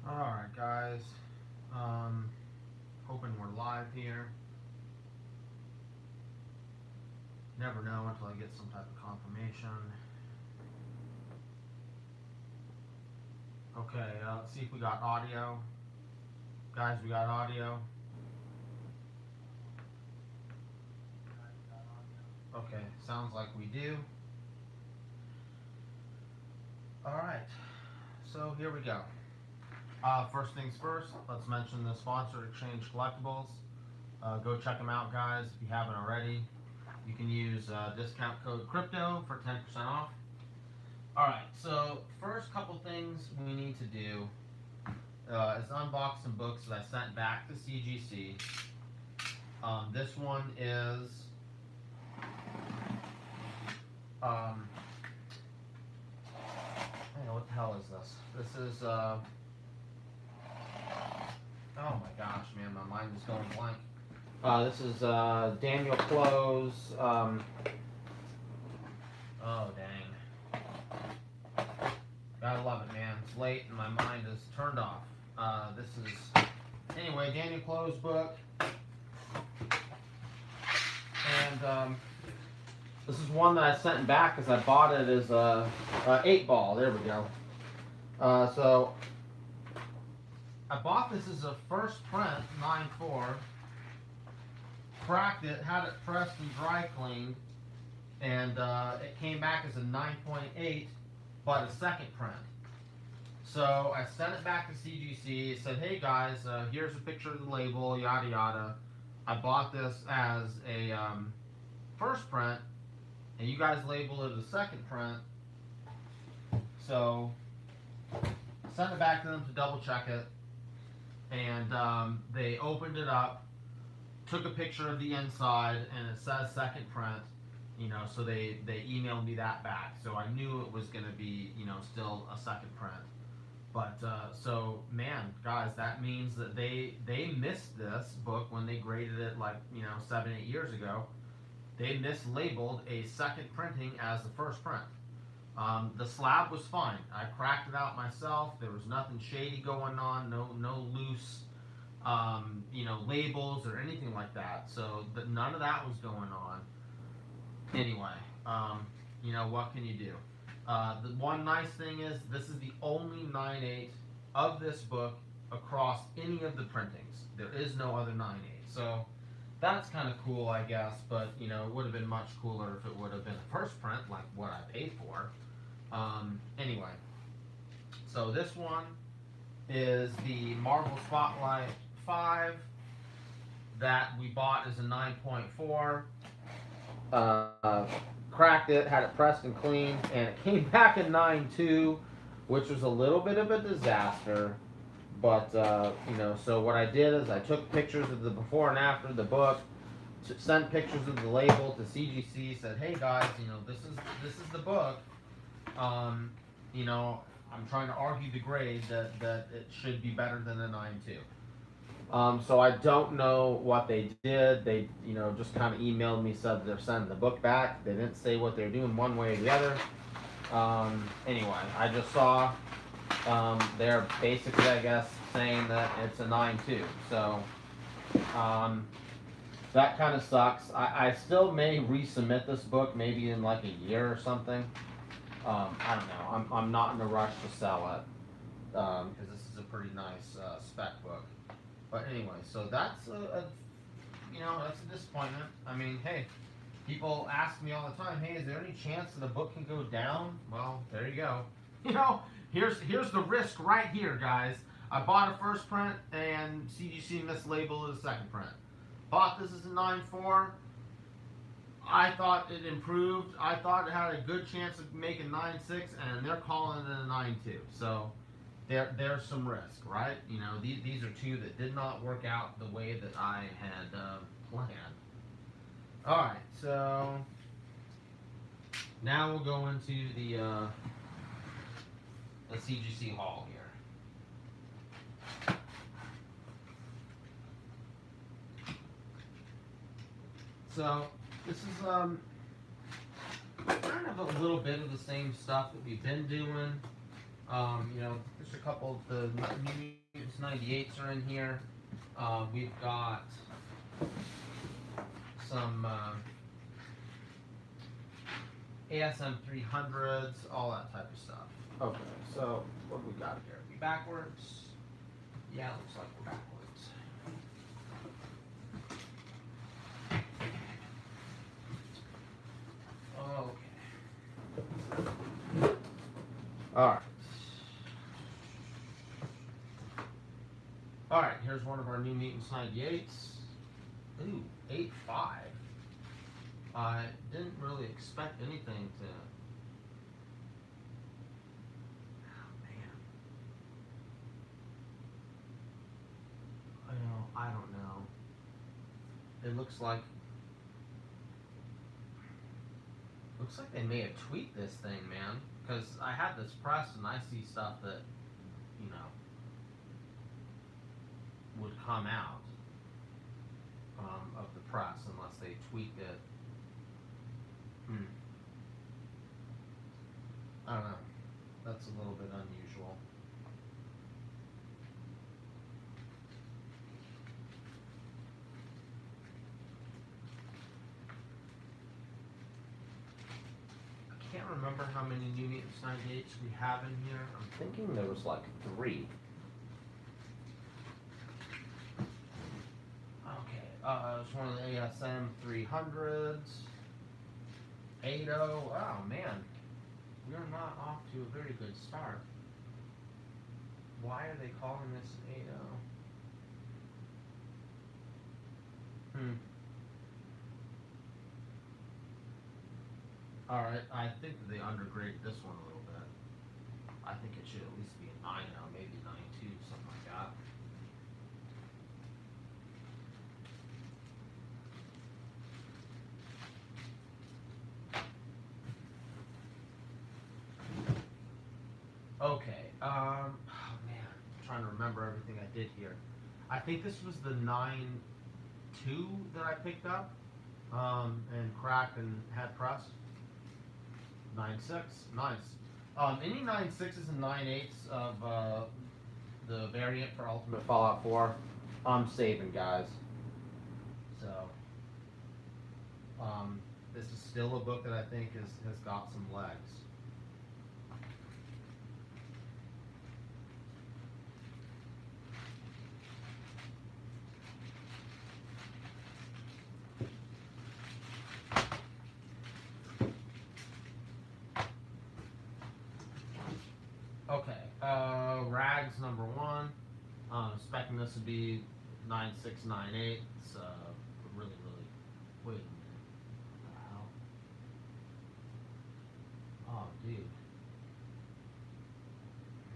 Alright guys, um, hoping we're live here. Never know until I get some type of confirmation. Okay, let's see if we got audio. Guys, we got audio. Okay, sounds like we do. Alright, so here we go. First things first, let's mention the sponsor, Exchange Collectibles. Go check them out, guys, if you haven't already. You can use discount code CRYPTO for 10% off. Alright, so first couple things we need to do is unbox some books that I sent back to CGC. This one is what the hell is this? This is oh my gosh, man, my mind is going blank. This is Daniel Close. Oh dang. Gotta love it, man. It's late and my mind is turned off. This is, anyway, Daniel Close book. And this is one that I sent back because I bought it as a 8-ball. There we go. So I bought this as a first print, 9.4. Cracked it, had it pressed and dry cleaned, and it came back as a 9.8, but a second print. So I sent it back to CGC, said, hey guys, here's a picture of the label, yada yada. I bought this as a first print, and you guys labeled it a second print. So sent it back to them to double check it, and they opened it up, took a picture of the inside, and it says second print, so they emailed me that back. So I knew it was going to be, still a second print. But, so, man, guys, that means that they missed this book when they graded it, 7, 8 years ago. They mislabeled a second printing as the first print. The slab was fine. I cracked it out myself. There was nothing shady going on, no loose labels or anything like that. So none of that was going on. Anyway, what can you do? The one nice thing is this is the only 9.8 of this book across any of the printings. There is no other 9.8. So that's kind of cool, I guess. But it would have been much cooler if it would have been a first print, like what I paid for. Anyway, so this one is the Marvel Spotlight 5 that we bought as a 9.4. Cracked it, had it pressed and cleaned, and it came back at 9.2, which was a little bit of a disaster. But so what I did is I took pictures of the before and after the book, sent pictures of the label to CGC, said, hey guys, this is the book. I'm trying to argue the grade that it should be better than a 9.2. So I don't know what they did. They, just kind of emailed me, said they're sending the book back. They didn't say what they're doing one way or the other. Anyway, I just saw they're basically, I guess, saying that it's a 9.2. So that kind of sucks. I still may resubmit this book maybe in like a year or something. I don't know. I'm not in a rush to sell it because this is a pretty nice spec book. But anyway, so that's that's a disappointment. I mean, hey, people ask me all the time, hey, is there any chance that a book can go down? Well, there you go. Here's the risk right here, guys. I bought a first print and CGC mislabeled it a second print. Bought this as a 9.4. I thought it improved. I thought it had a good chance of making 9.6, and they're calling it a 9.2. So there's some risk, right? These are two that did not work out the way that I had planned. All right, so now we'll go into the CGC haul here. So this is kind of a little bit of the same stuff that we've been doing. You know, there's a couple of the New Mutants 98s are in here. We've got some ASM 300s, all that type of stuff. Okay, so what do we got here? Are we backwards? Yeah, it looks like we're backwards. Okay. Alright. Alright, here's one of our New Mutants 98s. Ooh, 8.5. I didn't really expect anything to. Oh man. I don't know. It looks like they may have tweaked this thing, man. Because I had this pressed and I see stuff that, you know, would come out of the press unless they tweaked it. I don't know. That's a little bit unusual. I can't remember how many New Mutants 98s we have in here. I'm thinking there was like 3. Okay, it's one of the ASM 300s. 80. Oh man, we're not off to a very good start. Why are they calling this an 80? Alright, I think that they undergraded this one a little bit. I think it should at least be a 90, maybe 92, something like that. Okay, oh man, I'm trying to remember everything I did here. I think this was the 9.2 that I picked up, and cracked and had pressed. 9.6, nice. Any 9.6s and 9.8s of the variant for Ultimate Fallout 4, I'm saving, guys. So, this is still a book that I think has got some legs. Okay, Rags number 1. Expecting this to be 9.6, 9.8. It's really, wait a minute. What the hell? Oh, dude.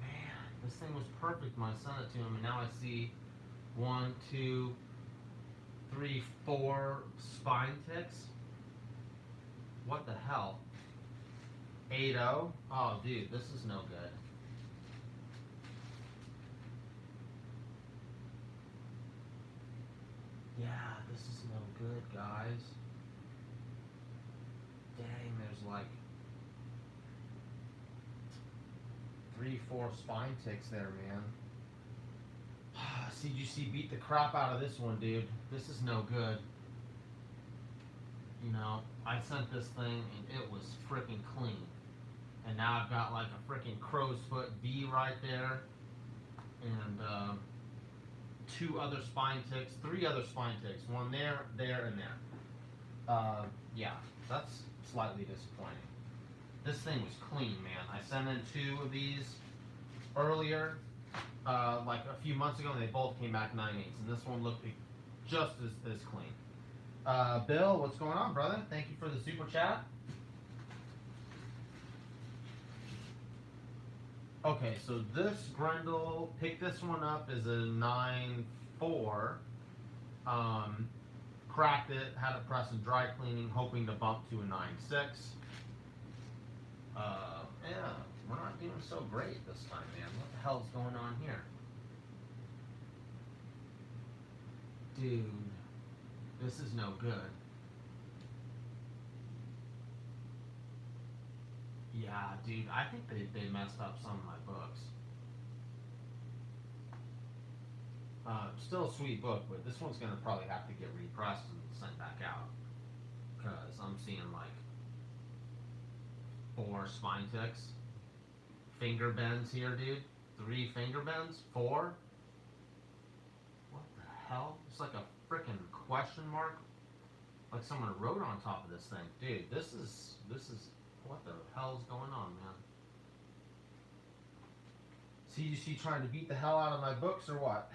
Man, this thing was perfect when I sent it to him, and now I see 1, 2, 3, 4 spine ticks. What the hell? 8.0? Oh, dude, this is no good. Yeah, this is no good, guys. Dang, there's like 3, 4 spine ticks there, man. CGC beat the crap out of this one, dude. This is no good. You know, I sent this thing and it was freaking clean. And now I've got like a freaking crow's foot V right there. And 2 other spine ticks, 3 other spine ticks. 1 there, there, and there. Yeah, that's slightly disappointing. This thing was clean, man. I sent in 2 of these earlier, like a few months ago, and they both came back 9.8s. And this one looked just as clean. Bill, what's going on, brother? Thank you for the super chat. Okay, so this Grendel, picked this one up as a 9.4. Cracked it, had it pressed and dry cleaning, hoping to bump to a 9.6. Yeah, we're not doing so great this time, man. What the hell's going on here? Dude, this is no good. Yeah, dude, I think they messed up some of my books. Still a sweet book, but this one's gonna probably have to get repressed and sent back out. Because I'm seeing like 4 spine ticks. Finger bends here, dude. 3 finger bends? 4? What the hell? It's like a freaking question mark. Like someone wrote on top of this thing. Dude, this is what the hell is going on, man? CGC trying to beat the hell out of my books or what?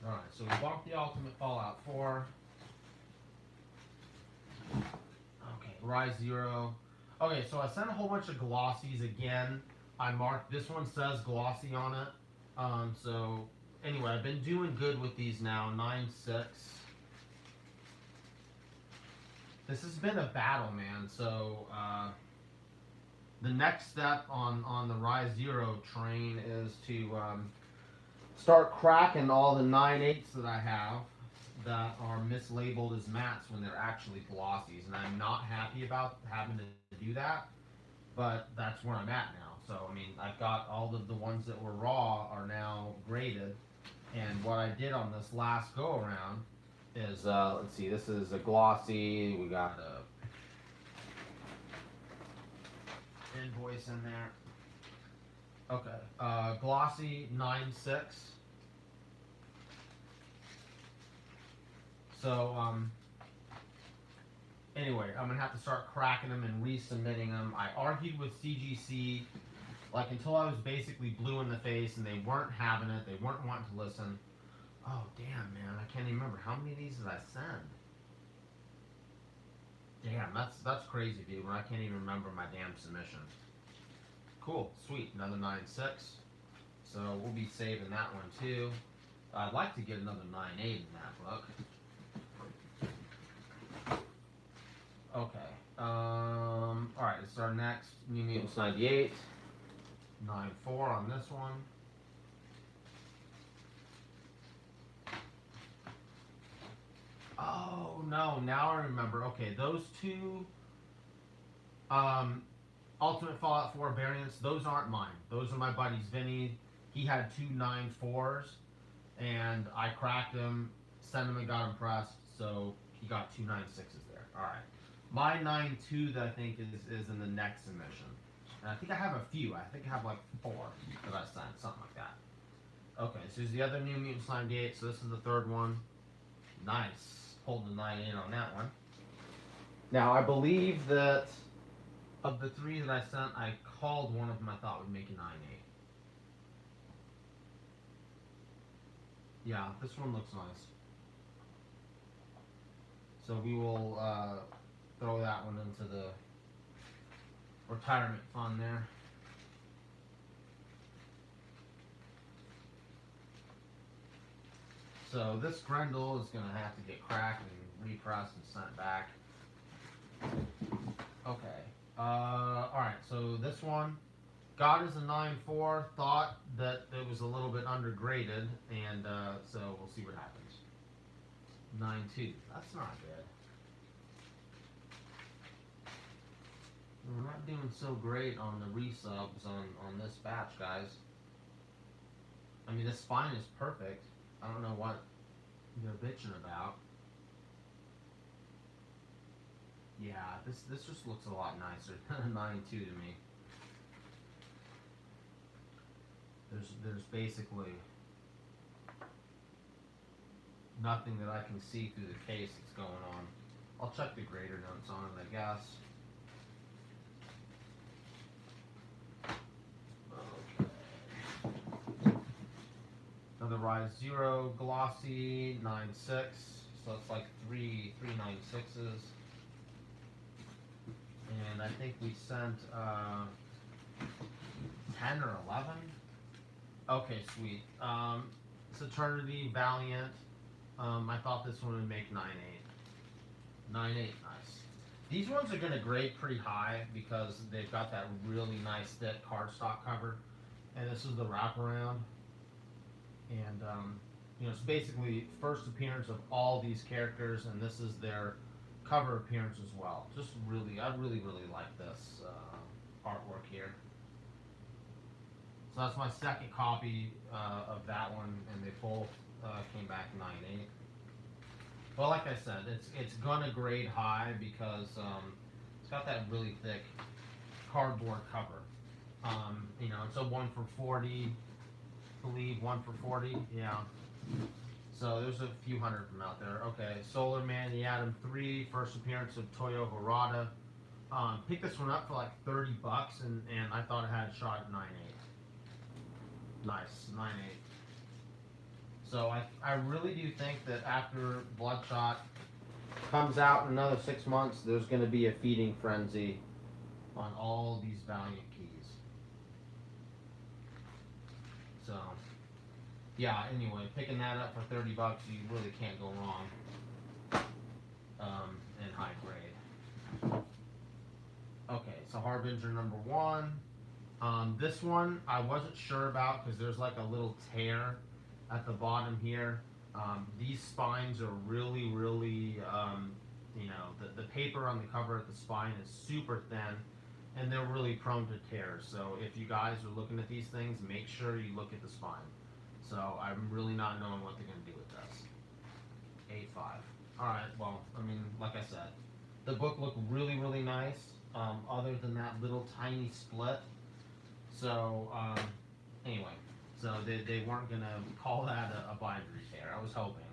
Alright, so we bought the Ultimate Fallout 4. Okay, Rise Zero. Okay, so I sent a whole bunch of glossies again. I marked, this one says glossy on it. So anyway, I've been doing good with these now. 9.6. This has been a battle, man. So the next step on the Rise Zero train is to start cracking all the 9.8s that I have that are mislabeled as mattes when they're actually glossies, and I'm not happy about having to do that, but that's where I'm at now. So I mean, I've got all of the ones that were raw are now graded, and what I did on this last go around is let's see, this is a glossy. We got a invoice in there. Okay, glossy 9.6. So, anyway, I'm gonna have to start cracking them and resubmitting them. I argued with CGC, like, until I was basically blue in the face, and they weren't having it. They weren't wanting to listen. Oh, damn, man, I can't even remember. How many of these did I send? Damn, that's crazy, dude, when I can't even remember my damn submission. Cool, sweet, another 9.6. So we'll be saving that one, too. I'd like to get another 9.8 in that book. Okay. Alright, this is our next New Mutants 98. 9.4 on this one. Oh, no, now I remember. Okay, those two Ultimate Fallout 4 variants, those aren't mine. Those are my buddy's Vinny. He had two 9.4s, and I cracked them, sent him and got him pressed, so he got two 9.6s there. Alright. My 9.2 that I think is in the next submission. And I think I have a few. I think I have like 4 that I sent, something like that. Okay, so here's the other New Mutants 98. So this is the third one. Nice. Pulled the 9.8 on that one. Now, I believe that of the 3 that I sent, I called one of them I thought would make a 9.8. Yeah, this one looks nice. So we will throw that one into the retirement fund there. So this Grendel is going to have to get cracked and repressed and sent back. Okay. Alright, so this one, God is a 9.4, thought that it was a little bit undergraded, and so we'll see what happens. 9.2, that's not good. We're not doing so great on the resubs on this batch, guys. I mean, this spine is perfect. I don't know what they're bitching about. Yeah, this just looks a lot nicer than 9.2 to me. There's basically nothing that I can see through the case that's going on. I'll check the grader notes on it, I guess. Okay. Another Rise Zero glossy 9.6. So it's like three 9.6s. And I think we sent 10 or 11. Okay, sweet. Eternity, Valiant. I thought this one would make 9.8. 9.8, nice. These ones are going to grade pretty high because they've got that really nice thick cardstock cover. And this is the wraparound. And You know, it's basically first appearance of all these characters, and this is their cover appearance as well. Just really, I really like this artwork here. So that's my second copy of that one, and they both came back 9.8. Well, like I said, it's gonna grade high because it's got that really thick cardboard cover. You know, it's a 1 for 40, I believe 1 for 40. Yeah. So there's a few hundred of them out there. Okay, Solar Man, the Atom 3, first appearance of Toyo Harada. Picked this one up for like $30, and I thought it had a shot at 9.8. Nice, 9.8. So I really do think that after Bloodshot comes out in another 6 months, there's going to be a feeding frenzy on all these Valiant keys. So, yeah, anyway, picking that up for $30, you really can't go wrong in high grade. Okay, so Harbinger number 1. This one I wasn't sure about because there's like a little tear at the bottom here. These spines are really, you know, the paper on the cover at the spine is super thin, and they're really prone to tears. So if you guys are looking at these things, make sure you look at the spine. So I'm really not knowing what they're going to do with this. 8.5. Alright, well, I mean, like I said, the book looked really nice, other than that little tiny split. So, anyway, so they weren't going to call that a binder tear. I was hoping.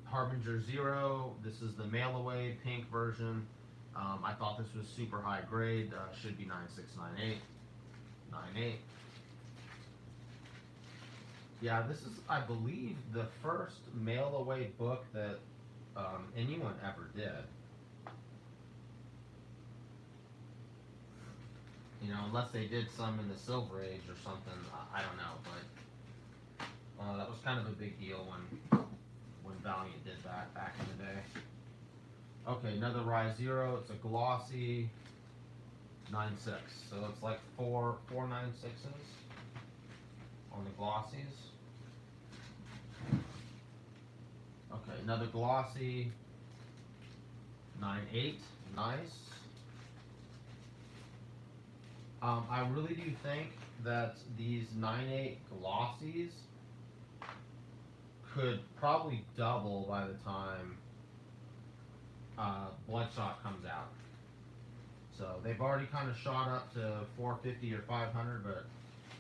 Harbinger 0, this is the mail away pink version. I thought this was super high grade, should be 9.6, 9.8, 9.8. Yeah, this is, I believe, the first mail away book that anyone ever did. You know, unless they did some in the Silver Age or something, I don't know, but that was kind of a big deal when Valiant did that back in the day. Okay, another Rise 0, it's a glossy 9.6, so it's like four 9.6s on the glossies. Okay, another glossy 9.8, nice. I really do think that these 9.8 glossies could probably double by the time Bloodshot comes out. So they've already kind of shot up to 450 or 500, but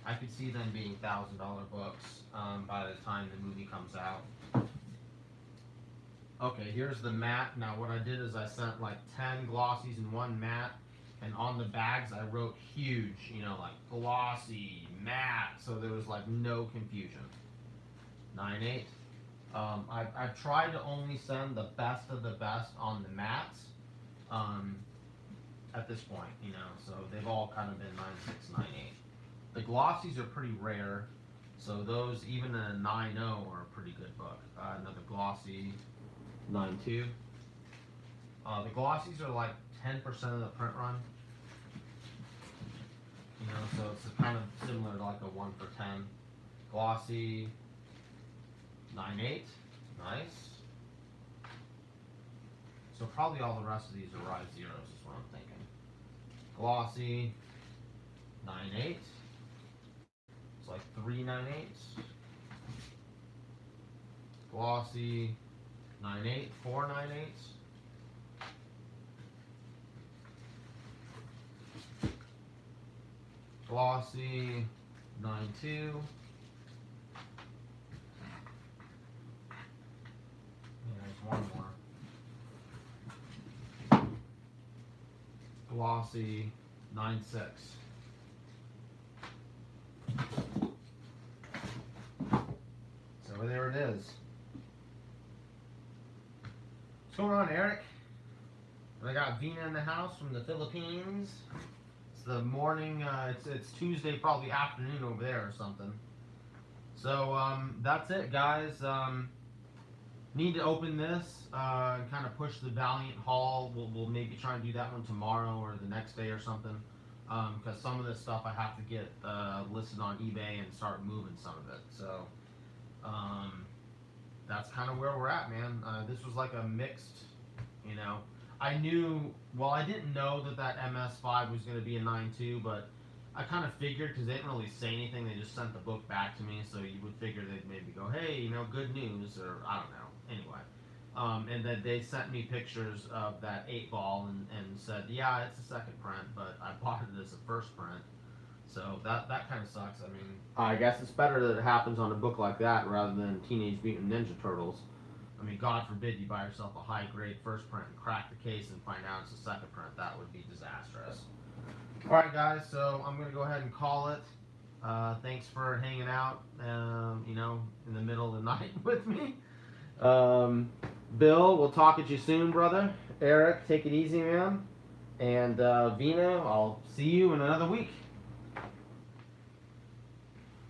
I could see them being $1,000 books by the time the movie comes out. Okay, here's the matte. Now what I did is I sent like 10 glossies and 1 matte. And on the bags, I wrote huge, you know, like glossy, matte, so there was like no confusion. 9.8. I've tried to only send the best of the best on the mattes at this point, you know, so they've all kind of been 9.6, 9.8. The glossies are pretty rare, so those, even in a 9.0, are a pretty good book. Another glossy 9.2. The glossies are like 10% of the print run. You know, so it's kind of similar to like a 1 for 10. Glossy 9.8, nice. So probably all the rest of these are Rise Zeros is what I'm thinking. Glossy 9.8. It's like 3 9.8s. Glossy 9.8, 4 9.8s. Glossy 9.2. Yeah, there's one more. Glossy 9.6. So there it is. What's going on, Eric? I got Vina in the house from the Philippines. The morning, it's Tuesday, probably afternoon over there or something. So that's it, guys. Need to open this and kind of push the Valiant haul. We'll maybe try and do that one tomorrow or the next day or something. Because some of this stuff I have to get listed on eBay and start moving some of it. So That's kind of where we're at, man. This was like a mixed, you know. I knew, well, I didn't know that MS5 was going to be a 9.2, but I kind of figured because they didn't really say anything. They just sent the book back to me, so you would figure they'd maybe go, hey, you know, good news, or I don't know. Anyway. And then they sent me pictures of that 8-ball and said, yeah, it's a second print, but I bought it as a first print. So that kind of sucks. I mean, I guess it's better that it happens on a book like that rather than Teenage Mutant Ninja Turtles. I mean, God forbid you buy yourself a high grade first print and crack the case and find out it's a second print. That would be disastrous. All right, guys. So I'm gonna go ahead and call it. Thanks for hanging out. You know, in the middle of the night with me. Bill, we'll talk at you soon, brother. Eric, take it easy, man. And Vina, I'll see you in another week.